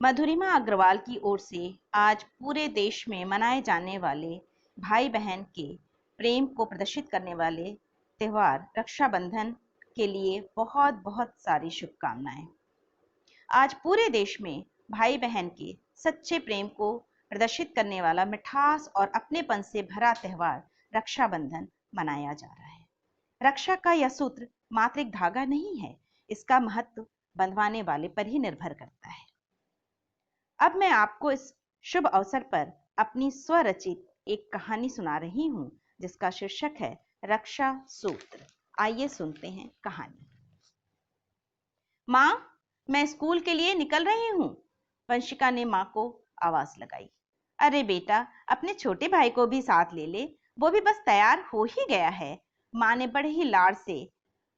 मधुरिमा अग्रवाल की ओर से आज पूरे देश में मनाए जाने वाले भाई बहन के प्रेम को प्रदर्शित करने वाले त्योहार रक्षाबंधन के लिए बहुत बहुत सारी शुभकामनाएं। आज पूरे देश में भाई बहन के सच्चे प्रेम को प्रदर्शित करने वाला मिठास और अपनेपन से भरा त्योहार रक्षाबंधन मनाया जा रहा है। रक्षा का यह सूत्र मात्र एक धागा नहीं है, इसका महत्व बंधवाने वाले पर ही निर्भर करता है। अब मैं आपको इस शुभ अवसर पर अपनी स्वरचित एक कहानी सुना रही हूं, जिसका शीर्षक है रक्षा सूत्र। आइए सुनते हैं कहानी। माँ, मैं स्कूल के लिए निकल रही हूँ, वंशिका ने माँ को आवाज लगाई। अरे बेटा, अपने छोटे भाई को भी साथ ले ले, वो भी बस तैयार हो ही गया है, माँ ने बड़े ही लाड़ से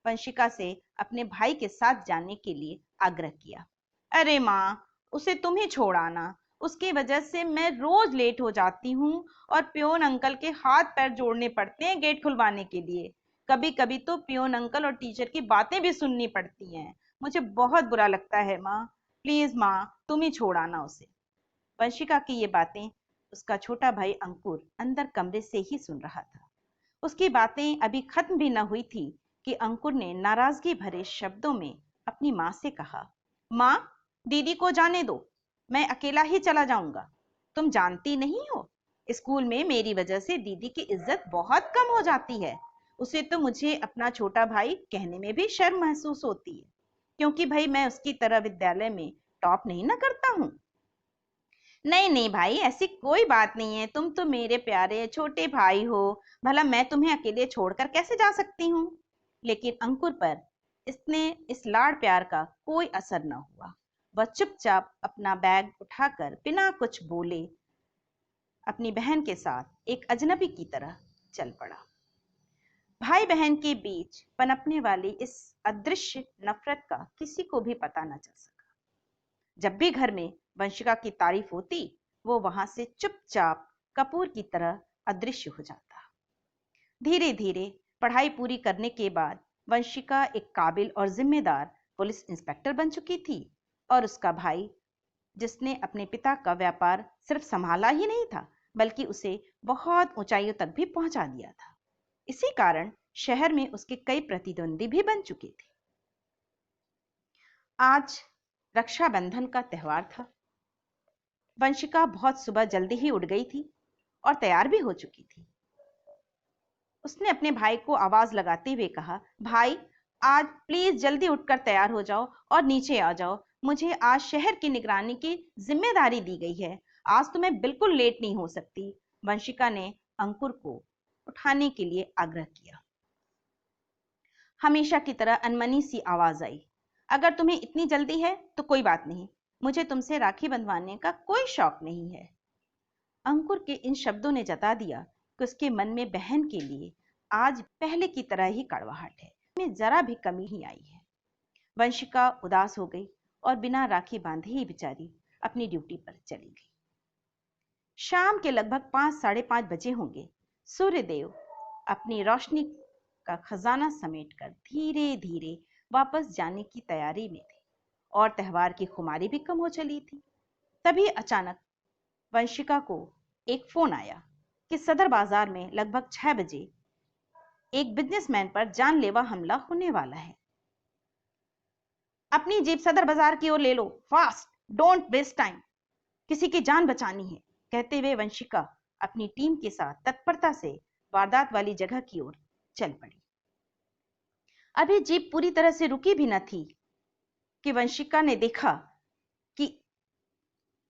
वंशिका से अपने भाई के साथ जाने के लिए आग्रह किया। अरे माँ, उसे तुम ही छोड़ आना, उसकी वजह से मैं रोज लेट हो जाती हूँ और पियोन अंकल के हाथ पैर जोड़ने पड़ते हैं गेट खुलवाने के लिए। कभी कभी तो पियोन अंकल और टीचर की बातें भी सुननी पड़ती हैं। मुझे बहुत बुरा लगता है माँ, प्लीज माँ, तुम ही छोड़ आना उसे। वंशिका की ये बातें उसका छोटा भाई अंकुर अंदर कमरे से ही सुन रहा था। उसकी बातें अभी खत्म भी न हुई थी कि अंकुर ने नाराजगी भरे शब्दों में अपनी माँ से कहा, माँ, दीदी को जाने दो, मैं अकेला ही चला जाऊंगा। तुम जानती नहीं हो, स्कूल में मेरी वजह से दीदी की इज्जत बहुत कम हो जाती है। उसे तो मुझे अपना छोटा भाई कहने में भी शर्म महसूस होती है, क्योंकि भाई मैं उसकी तरह विद्यालय में टॉप नहीं ना करता हूँ। नहीं नहीं भाई, ऐसी कोई बात नहीं है, तुम तो मेरे प्यारे छोटे भाई हो, भला मैं तुम्हें अकेले छोड़कर कैसे जा सकती हूँ। लेकिन अंकुर पर इस लाड़ प्यार का कोई असर न हुआ। वह चुपचाप अपना बैग उठाकर बिना कुछ बोले अपनी बहन के साथ एक अजनबी की तरह चल पड़ा। भाई बहन के बीच पनपने वाली इस अदृश्य नफरत का किसी को भी पता न चल सका। जब भी घर में वंशिका की तारीफ होती, वो वहां से चुपचाप कपूर की तरह अदृश्य हो जाता। धीरे धीरे पढ़ाई पूरी करने के बाद वंशिका एक काबिल और जिम्मेदार पुलिस इंस्पेक्टर बन चुकी थी, और उसका भाई, जिसने अपने पिता का व्यापार सिर्फ संभाला ही नहीं था, बल्कि उसे बहुत ऊंचाइयों तक भी पहुंचा दिया था। इसी कारण शहर में उसके कई प्रतिद्वंदी भी बन चुके थे। आज रक्षाबंधन का त्योहार था। वंशिका बहुत सुबह जल्दी ही उठ गई थी और तैयार भी हो चुकी थी। उसने अपने भाई को आवाज लगाते हुए कहा, भाई, आज प्लीज जल्दी उठकर तैयार हो जाओ और नीचे आ जाओ। मुझे आज शहर की निगरानी की जिम्मेदारी दी गई है। आज तो मैं बिल्कुल लेट नहीं हो सकती। वंशिका ने अंकुर को उठाने के लिए आग्रह किया। हमेशा की तरह अनमनी सी आवाज आई, अगर तुम्हें इतनी जल्दी है तो कोई बात नहीं, मुझे तुमसे राखी बंधवाने का कोई शौक नहीं है। अंकुर के इन शब्दों ने जता दिया कि उसके मन में बहन के लिए आज पहले की तरह ही कड़वाहट है, में जरा भी कमी ही आई है। वंशिका उदास हो गई और बिना राखी बांधे ही बेचारी अपनी ड्यूटी पर चली गई। शाम के लगभग 5-5:30 बजे होंगे। सूर्यदेव अपनी रोशनी का खजाना समेटकर धीरे धीरे वापस जाने की तैयारी में थे, और त्योहार की खुमारी भी कम हो चली थी। तभी अचानक वंशिका को एक फोन आया कि सदर बाजार में लगभग 6 बजे एक बिजनेसमैन पर जानलेवा हमला होने वाला है। अपनी जीप सदर बाजार की ओर ले लो, फास्ट, डोंट वेस्ट टाइम, किसी की जान बचानी है, कहते हुए वंशिका अपनी टीम के साथ तत्परता से वारदात वाली जगह की ओर चल पड़ी। अभी जीप पूरी तरह से रुकी भी न थी कि वंशिका ने देखा कि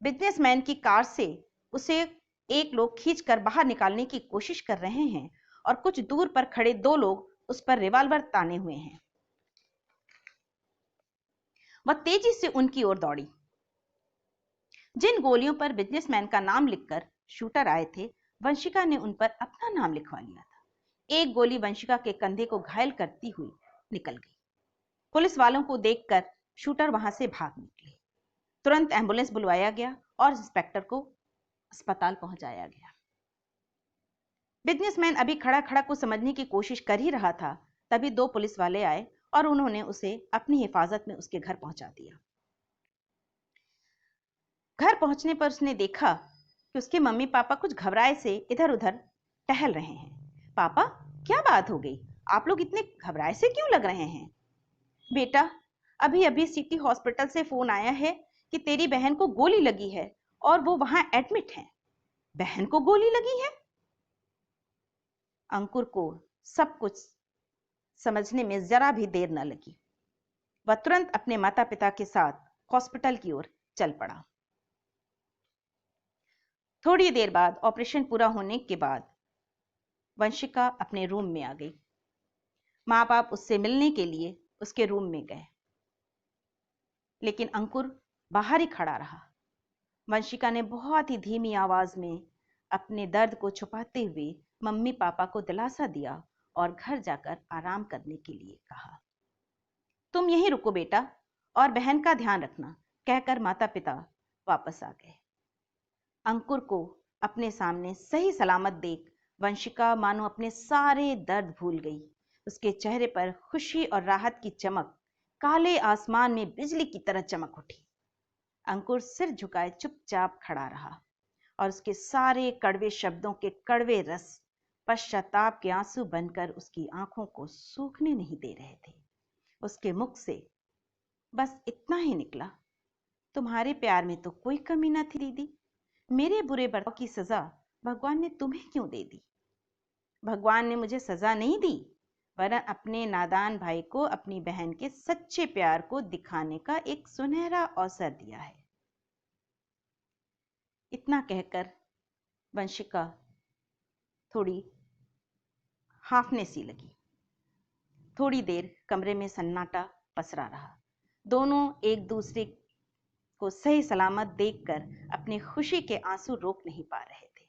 बिजनेसमैन की कार से उसे एक लोग खींचकर बाहर निकालने की कोशिश कर रहे हैं, और कुछ दूर पर खड़े 2 लोग उस पर रिवॉल्वर ताने हुए हैं। वह तेजी से उनकी ओर दौड़ी। जिन गोलियों पर बिजनेसमैन का नाम लिखकर शूटर आए थे, वंशिका ने उन पर अपना नाम लिखवा लिया था। एक गोली वंशिका के कंधे को घायल करती हुई निकल गई। पुलिस वालों को देखकर शूटर वहां से भाग निकले। तुरंत एम्बुलेंस बुलवाया गया और इंस्पेक्टर को अस्पताल पहुंचाया गया। बिजनेसमैन अभी खड़ा खड़ा कुछ समझने की कोशिश कर ही रहा था, तभी 2 पुलिस वाले आए और उन्होंने उसे अपनी हिफाजत में उसके घर पहुंचा दिया। घर पहुंचने पर उसने देखा कि उसके मम्मी पापा कुछ घबराए से इधर उधर टहल रहे हैं। पापा, क्या बात हो गई? आप लोग इतने घबराए से क्यों लग रहे हैं? बेटा, अभी अभी सिटी हॉस्पिटल से फोन आया है कि तेरी बहन को गोली लगी है और वो वहां एडमिट है। बहन को गोली लगी है? अंकुर को सब कुछ समझने में जरा भी देर न लगी। वह तुरंत अपने माता पिता के साथ हॉस्पिटल की ओर चल पड़ा। थोड़ी देर बाद ऑपरेशन पूरा होने के बाद वंशिका अपने रूम में आ गई। माँ बाप उससे मिलने के लिए उसके रूम में गए, लेकिन अंकुर बाहर ही खड़ा रहा। वंशिका ने बहुत ही धीमी आवाज में अपने दर्द को छुपाते हुए मम्मी पापा को दिलासा दिया और घर जाकर आराम करने के लिए कहा। तुम यहीं रुको बेटा और बहन का ध्यान रखना, कहकर माता पिता वापस आ गए। अंकुर को अपने सामने सही सलामत देख वंशिका मानो अपने सारे दर्द भूल गई। उसके चेहरे पर खुशी और राहत की चमक काले आसमान में बिजली की तरह चमक उठी। अंकुर सिर झुकाए चुपचाप खड़ा रहा और उसके सारे कड़वे शब्दों के कड़वे रस पश्चाताप के आंसू बनकर उसकी आंखों को सूखने नहीं दे रहे थे। उसके मुख से बस इतना ही निकला, तुम्हारे प्यार में तो कोई कमी न थी दीदी। मेरे बुरे बर्ताव की सजा भगवान ने तुम्हें क्यों दे दी? भगवान ने मुझे सजा नहीं दी, वरन अपने नादान भाई को अपनी बहन के सच्चे प्यार को दिखाने का एक सुनहरा अवसर दिया है। इतना कहकर वंशिका थोड़ी हांफने सी लगी। थोड़ी देर कमरे में सन्नाटा पसरा रहा। दोनों एक दूसरे को सही सलामत देखकर अपनी खुशी के आंसू रोक नहीं पा रहे थे।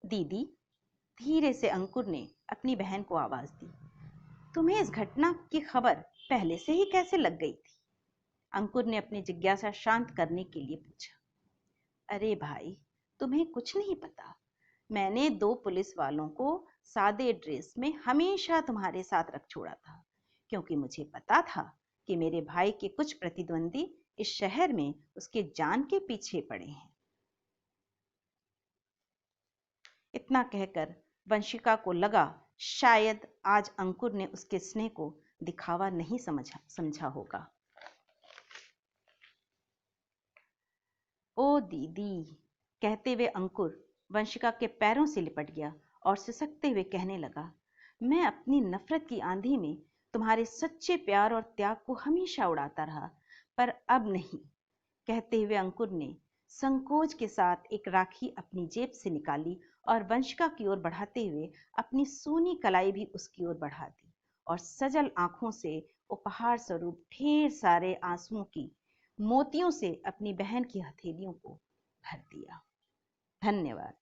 दीदी, धीरे से अंकुर ने अपनी बहन को आवाज दी, तुम्हें इस घटना की खबर पहले से ही कैसे लग गई थी? अंकुर ने अपनी जिज्ञासा शांत करने के लिए पूछा। अरे भाई, तुम्हें कुछ नहीं पता। मैंने 2 पुलिस वालों को सादे ड्रेस में हमेशा तुम्हारे साथ रख छोड़ा था, क्योंकि मुझे पता था कि मेरे भाई के कुछ प्रतिद्वंदी इस शहर में उसके जान के पीछे पड़े हैं। इतना कहकर वंशिका को लगा शायद आज अंकुर ने उसके स्नेह को दिखावा नहीं समझा होगा। ओ दीदी, कहते हुए अंकुर वंशिका के पैरों से लिपट गया और सिसकते हुए कहने लगा, मैं अपनी नफरत की आंधी में तुम्हारे सच्चे प्यार और त्याग को हमेशा उड़ाता रहा, पर अब नहीं। कहते हुए अंकुर ने संकोच के साथ एक राखी अपनी जेब से निकाली और वंशिका की ओर बढ़ाते हुए अपनी सूनी कलाई भी उसकी ओर बढ़ा दी और सजल आंखों से उपहार स्वरूप ढेर सारे आंसुओं की मोतियों से अपनी बहन की हथेलियों को भर दिया। धन्यवाद।